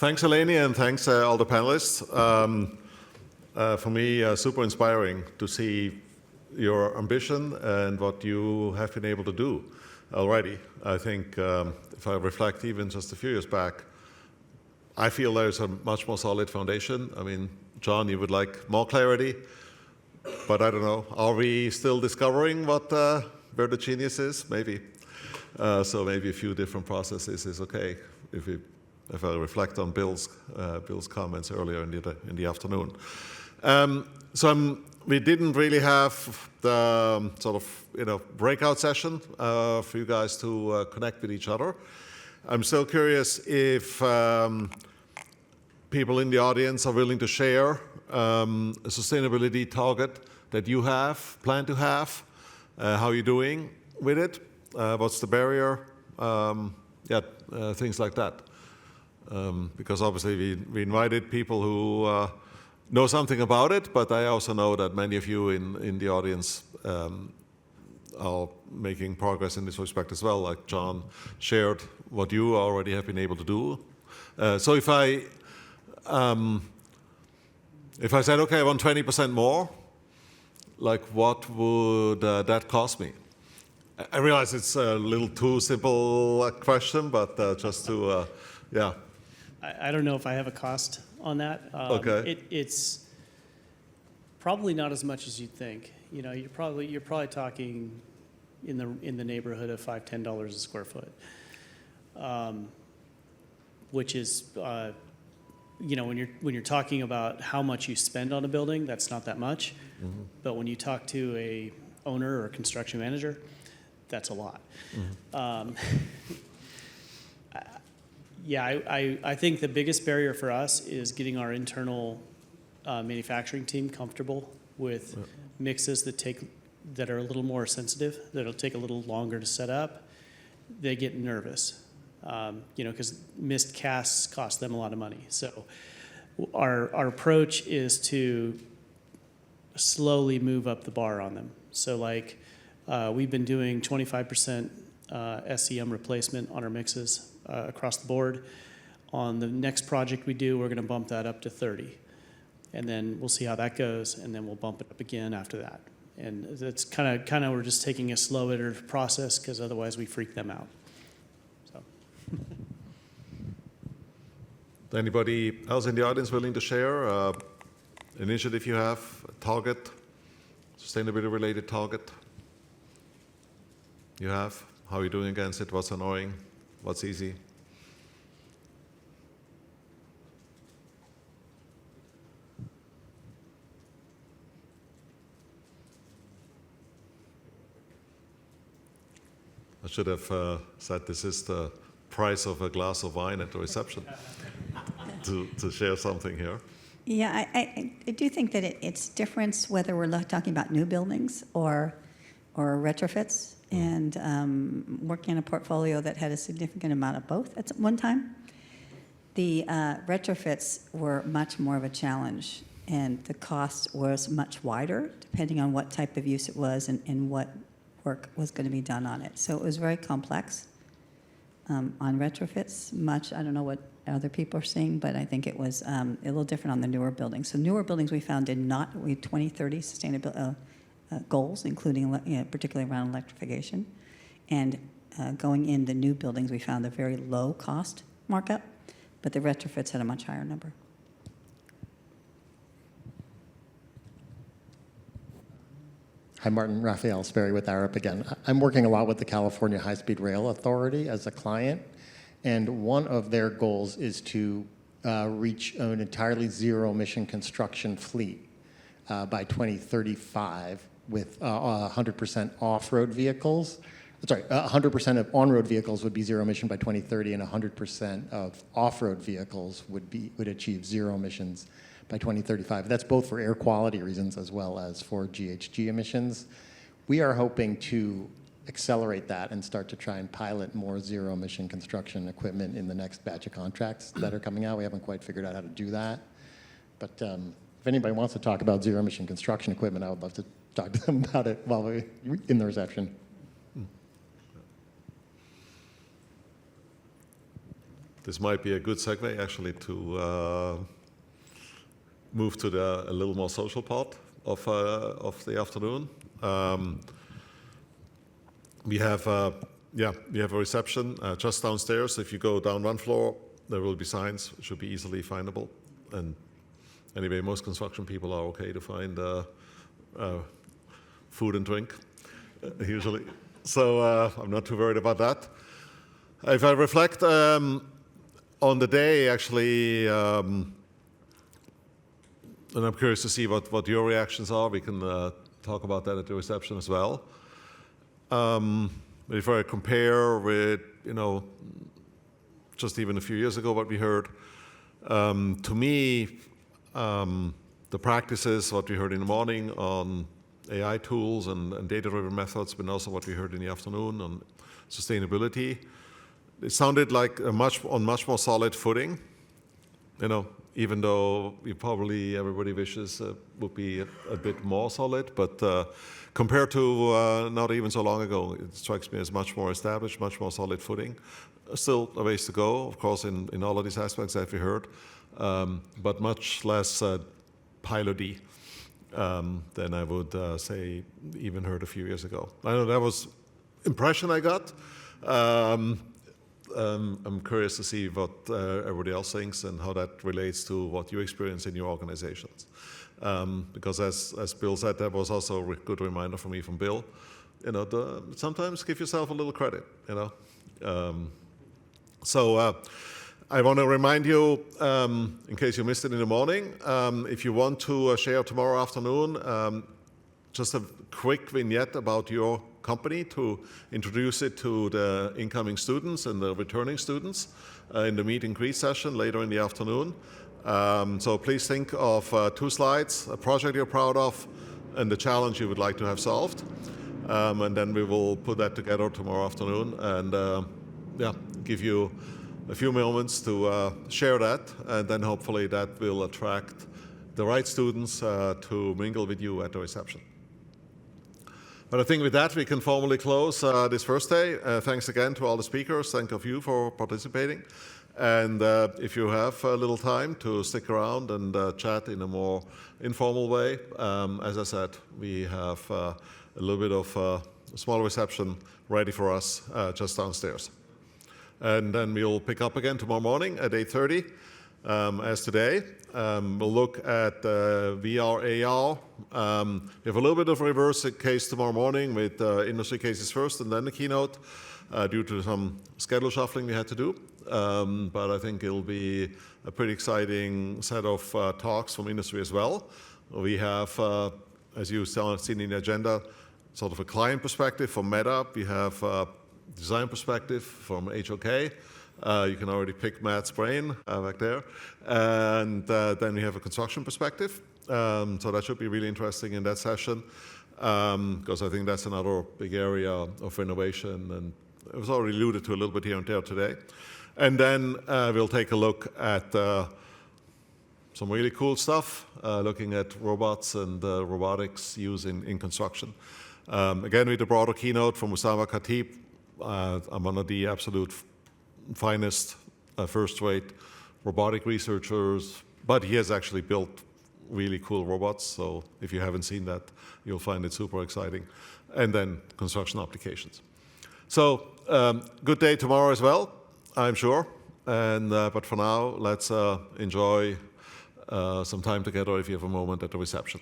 Thanks, Eleni, and thanks all the panelists. For me, super inspiring to see your ambition and what you have been able to do already. I think if I reflect even just a few years back, I feel there's a much more solid foundation. I mean, John, you would like more clarity, but I don't know. Are we still discovering what where the genius is? Maybe. So maybe a few different processes is okay if I reflect on Bill's comments earlier in the afternoon. We didn't really have the sort of breakout session for you guys to connect with each other. I'm still curious if people in the audience are willing to share a sustainability target that you plan to have. How are you doing with it? What's the barrier? Things like that. Because obviously we invited people who know something about it, but I also know that many of you in the audience are making progress in this respect as well, like John shared what you already have been able to do. So if I said, okay, I want 20% more, like what would that cost me? I realize it's a little too simple a question, but just to, yeah. I don't know if I have a cost on that. Okay. It's probably not as much as you'd think. You know, you're probably talking in the neighborhood of $5-10 a square foot, which is, you know, when you're talking about how much you spend on a building, that's not that much. Mm-hmm. But when you talk to a owner or a construction manager, that's a lot. Mm-hmm. I think the biggest barrier for us is getting our internal manufacturing team comfortable with mixes that are a little more sensitive, that'll take a little longer to set up. They get nervous, you know, because missed casts cost them a lot of money. So our approach is to slowly move up the bar on them. So like we've been doing 25% SEM replacement on our mixes across the board. On the next project we do, we're going to bump that up to 30. And then we'll see how that goes, and then we'll bump it up again after that. And that's kind of we're just taking a slow iterative process because otherwise we freak them out. So. Anybody else in the audience willing to share an initiative you have, a target, sustainability-related target you have? How are you doing against it? What's annoying? What's easy? I should have said this is the price of a glass of wine at the reception to share something here. Yeah, I do think that it's different whether we're talking about new buildings or retrofits. And working on a portfolio that had a significant amount of both at one time. The retrofits were much more of a challenge, and the cost was much wider, depending on what type of use it was and what work was going to be done on it. So it was very complex on retrofits. I don't know what other people are seeing, but I think it was a little different on the newer buildings. So newer buildings we found we had 2030 sustainability goals, including particularly around electrification. And going in the new buildings, we found a very low cost markup, but the retrofits had a much higher number. Hi, Martin. Raphael Sperry with Arup again. I'm working a lot with the California High-Speed Rail Authority as a client, and one of their goals is to reach an entirely zero-emission construction fleet by 2035 with 100% off-road vehicles. Sorry, 100% of on-road vehicles would be zero emission by 2030, and 100% of off-road vehicles would achieve zero emissions by 2035. That's both for air quality reasons as well as for GHG emissions. We are hoping to accelerate that and start to try and pilot more zero-emission construction equipment in the next batch of contracts that are coming out. We haven't quite figured out how to do that. But if anybody wants to talk about zero-emission construction equipment, I would love to talk to them about it while we're in the reception. this might be a good segue actually to move to a little more social part of the afternoon. We have a reception just downstairs. If you go down one floor, there will be signs. It should be easily findable. And anyway, most construction people are okay to find food and drink, usually. So I'm not too worried about that. If I reflect on the day, actually, and I'm curious to see what your reactions are. We can talk about that at the reception as well. If I compare with, just even a few years ago, what we heard, to me, the practices, what we heard in the morning on AI tools and data-driven methods, but also what we heard in the afternoon on sustainability, it sounded like on much more solid footing. Even though everybody wishes would be a bit more solid, but compared to not even so long ago, it strikes me as much more established, much more solid footing. Still a ways to go, of course, in all of these aspects that we heard, but much less pilot-y than I would say even heard a few years ago. I know that was impression I got. I'm curious to see what everybody else thinks and how that relates to what you experience in your organizations. Because as Bill said, that was also a good reminder for me from Bill. Sometimes give yourself a little credit. So I want to remind you, in case you missed it in the morning, if you want to share tomorrow afternoon, just a quick vignette about your company to introduce it to the incoming students and the returning students in the meet and greet session later in the afternoon. So please think of 2 slides, a project you're proud of, and the challenge you would like to have solved. And then we will put that together tomorrow afternoon and give you a few moments to share that, and then hopefully that will attract the right students to mingle with you at the reception. But I think with that, we can formally close this first day. Thanks again to all the speakers. Thank you for participating. And if you have a little time to stick around and chat in a more informal way, as I said, we have a little bit of a small reception ready for us just downstairs. And then we'll pick up again tomorrow morning at 8:30. As today, we'll look at VR, AR. We have a little bit of a reverse case tomorrow morning with industry cases first and then the keynote due to some schedule shuffling we had to do. But I think it'll be a pretty exciting set of talks from industry as well. We have, as you've seen in the agenda, sort of a client perspective from Meta. We have a design perspective from HOK. You can already pick Matt's brain back there. And then we have a construction perspective. So that should be really interesting in that session, because I think that's another big area of innovation. And it was already alluded to a little bit here and there today. And then we'll take a look at some really cool stuff, looking at robots and robotics used in construction. Again, with the broader keynote from Usama Khatib. I'm one of the absolute finest, first-rate robotic researchers, but he has actually built really cool robots. So if you haven't seen that, you'll find it super exciting. And then construction applications. So good day tomorrow as well, I'm sure. And but for now, let's enjoy some time together if you have a moment at the reception.